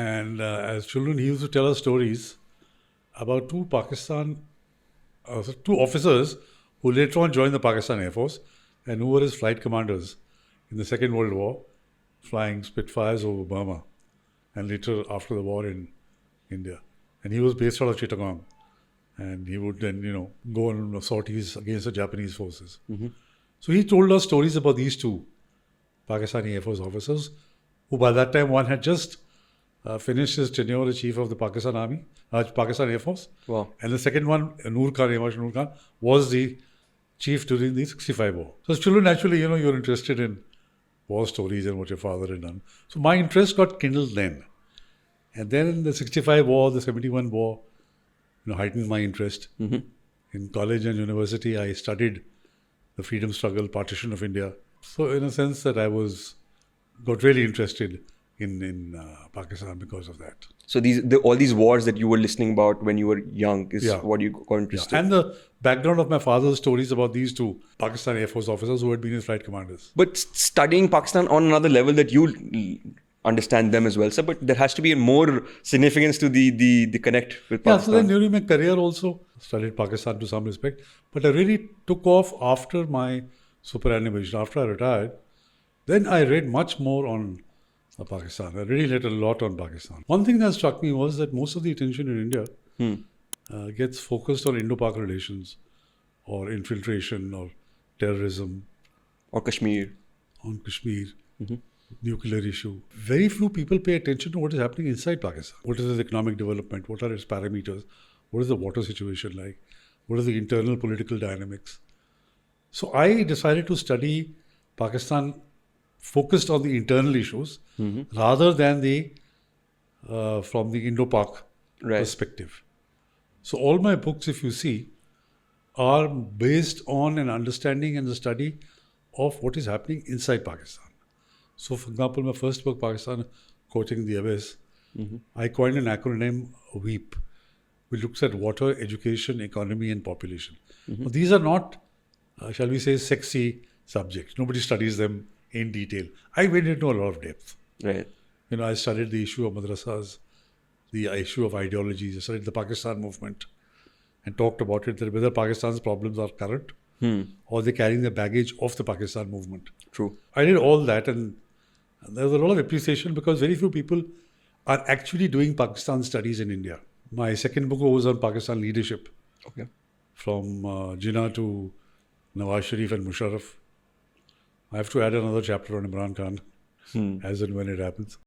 And as children, he used to tell us stories about two officers who later on joined the Pakistan Air Force and who were his flight commanders in the Second World War, flying Spitfires over Burma and later after the war in India. And he was based out of Chittagong. And he would then, go on sorties against the Japanese forces. Mm-hmm. So he told us stories about these two Pakistani Air Force officers, who by that time one had just finished his tenure as chief of the Pakistan Army, Pakistan Air Force. Wow. And the second one, Noor Khan, was the chief during the 65 war. So as children, naturally, you're interested in war stories and what your father had done. So my interest got kindled then. And then in the 65 war, the 71 war, heightened my interest. Mm-hmm. In college and university, I studied the freedom struggle, partition of India. So in a sense that I got really interested in Pakistan because of that. So all these wars that you were listening about when you were young is what you got interested in. And the background of my father's stories about these two Pakistan Air Force officers who had been his flight commanders. But studying Pakistan on another level that you understand them as well, sir, but there has to be more significance to the connect with Pakistan. Yeah, so then during my career also studied Pakistan to some respect, but I really took off after my superannuation, after I retired. Then I read much more on Pakistan. I really read a lot on Pakistan. One thing that struck me was that most of the attention in India gets focused on Indo-Pak relations or infiltration or terrorism. Or Kashmir. On Kashmir. Mm-hmm. Nuclear issue. Very few people pay attention to what is happening inside Pakistan. What is its economic development? What are its parameters? What is the water situation like? What are the internal political dynamics? So I decided to study Pakistan focused on the internal issues rather than from the Indo-Pak perspective. So all my books, if you see, are based on an understanding and the study of what is happening inside Pakistan. So, for example, my first book, Pakistan, Quoting the Abyss, I coined an acronym, WEEP, which looks at water, education, economy, and population. Now, these are not, shall we say, sexy subjects. Nobody studies them in detail. I went into a lot of depth. Right. I studied the issue of madrasas, the issue of ideologies. I studied the Pakistan movement and talked about it, that whether Pakistan's problems are current or they're carrying the baggage of the Pakistan movement. True. I did all that, and there was a lot of appreciation because very few people are actually doing Pakistan studies in India. My second book was on Pakistan leadership. Okay. From Jinnah to Nawaz Sharif and Musharraf. I have to add another chapter on Imran Khan as and when it happens.